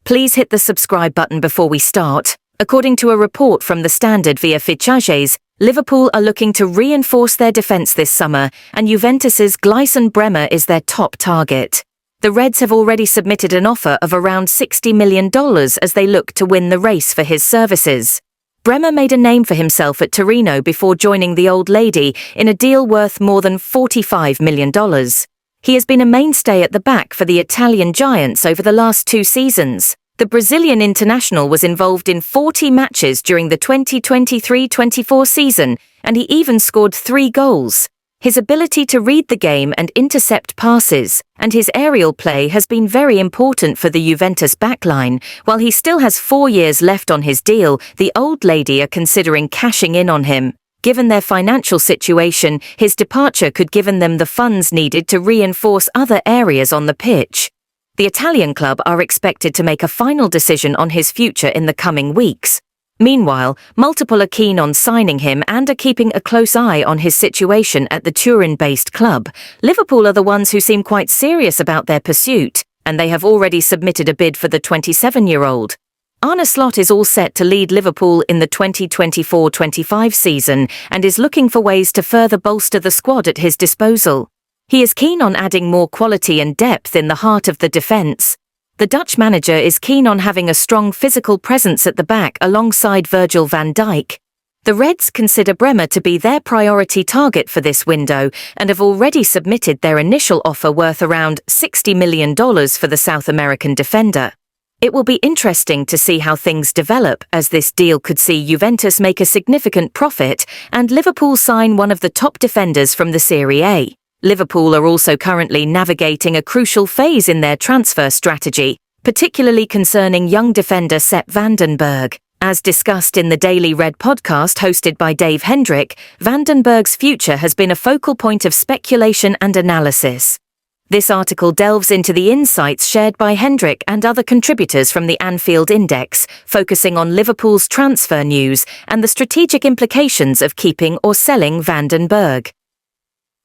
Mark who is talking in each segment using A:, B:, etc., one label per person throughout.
A: Please hit the subscribe button before we start. According to a report from the Standard via Fichajes, Liverpool are looking to reinforce their defence this summer, and Juventus's breimer is their top target. The Reds have already submitted an offer of around $60 million as they look to win the race for his services. Breimer made a name for himself at Torino before joining the Old Lady in a deal worth more than $45 million. He has been a mainstay at the back for the Italian Giants over the last 2 seasons. The Brazilian international was involved in 40 matches during the 2023-24 season, and he even scored 3 goals. His ability to read the game and intercept passes, and his aerial play has been very important for the Juventus backline. While he still has 4 years left on his deal, the Old Lady are considering cashing in on him. Given their financial situation, his departure could give them the funds needed to reinforce other areas on the pitch. The Italian club are expected to make a final decision on his future in the coming weeks. Meanwhile, multiple are keen on signing him and are keeping a close eye on his situation at the Turin-based club. Liverpool are the ones who seem quite serious about their pursuit, and they have already submitted a bid for the 27-year-old. Arne Slot is all set to lead Liverpool in the 2024-25 season and is looking for ways to further bolster the squad at his disposal. He is keen on adding more quality and depth in the heart of the defence. The Dutch manager is keen on having a strong physical presence at the back alongside Virgil van Dijk. The Reds consider Breimer to be their priority target for this window and have already submitted their initial offer worth around $60 million for the South American defender. It will be interesting to see how things develop, as this deal could see Juventus make a significant profit and Liverpool sign one of the top defenders from the Serie A. Liverpool are also currently navigating a crucial phase in their transfer strategy, particularly concerning young defender Sepp van den Berg. As discussed in the Daily Red podcast hosted by Dave Hendrick, Van den Berg's future has been a focal point of speculation and analysis. This article delves into the insights shared by Hendrick and other contributors from the Anfield Index, focusing on Liverpool's transfer news and the strategic implications of keeping or selling Van den Berg.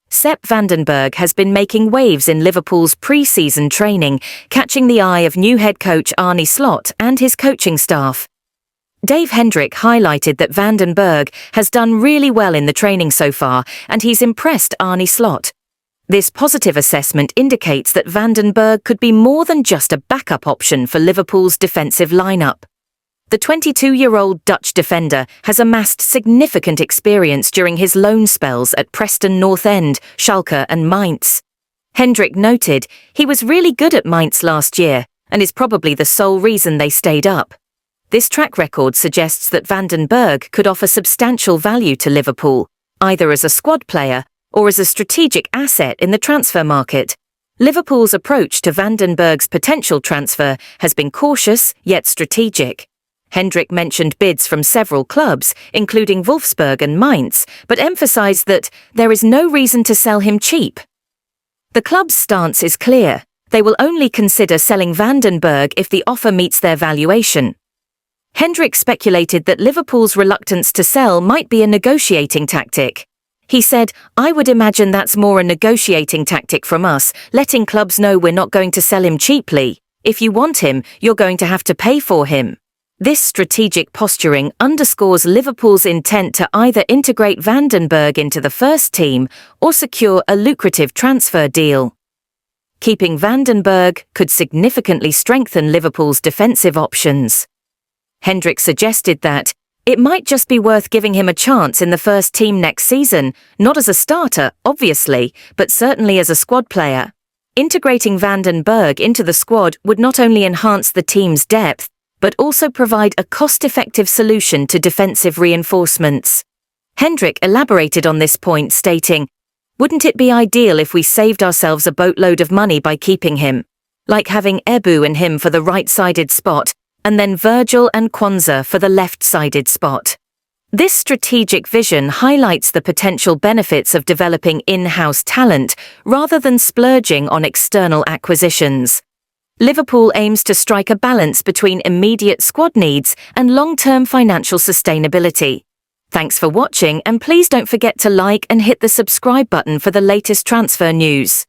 A: Sepp van den Berg has been making waves in Liverpool's pre-season training, catching the eye of new head coach Arne Slot and his coaching staff. Dave Hendrick highlighted that Van den Berg has done really well in the training so far, and he's impressed Arne Slot. This positive assessment indicates that Van den Berg could be more than just a backup option for Liverpool's defensive lineup. The 22-year-old Dutch defender has amassed significant experience during his loan spells at Preston North End, Schalke and Mainz. Hendrick noted he was really good at Mainz last year and is probably the sole reason they stayed up. This track record suggests that Van den Berg could offer substantial value to Liverpool, either as a squad player or as a strategic asset in the transfer market. Liverpool's approach to Van den Berg's potential transfer has been cautious yet strategic. Hendrick mentioned bids from several clubs, including Wolfsburg and Mainz, but emphasized that there is no reason to sell him cheap. The club's stance is clear. They will only consider selling Van den Berg if the offer meets their valuation. Hendrick speculated that Liverpool's reluctance to sell might be a negotiating tactic. He said, "I would imagine that's more a negotiating tactic from us, letting clubs know we're not going to sell him cheaply. If you want him, you're going to have to pay for him." This strategic posturing underscores Liverpool's intent to either integrate Van den Berg into the first team or secure a lucrative transfer deal. Keeping Van den Berg could significantly strengthen Liverpool's defensive options. Hendrick suggested that it might just be worth giving him a chance in the first team next season, not as a starter, obviously, but certainly as a squad player. Integrating Van den Berg into the squad would not only enhance the team's depth, but also provide a cost-effective solution to defensive reinforcements. Hendrick elaborated on this point, stating, "Wouldn't it be ideal if we saved ourselves a boatload of money by keeping him? Like having Ebu and him for the right-sided spot, and then Virgil and Kwanzaa for the left-sided spot." This strategic vision highlights the potential benefits of developing in-house talent rather than splurging on external acquisitions. Liverpool aims to strike a balance between immediate squad needs and long-term financial sustainability. Thanks for watching, and please don't forget to like and hit the subscribe button for the latest transfer news.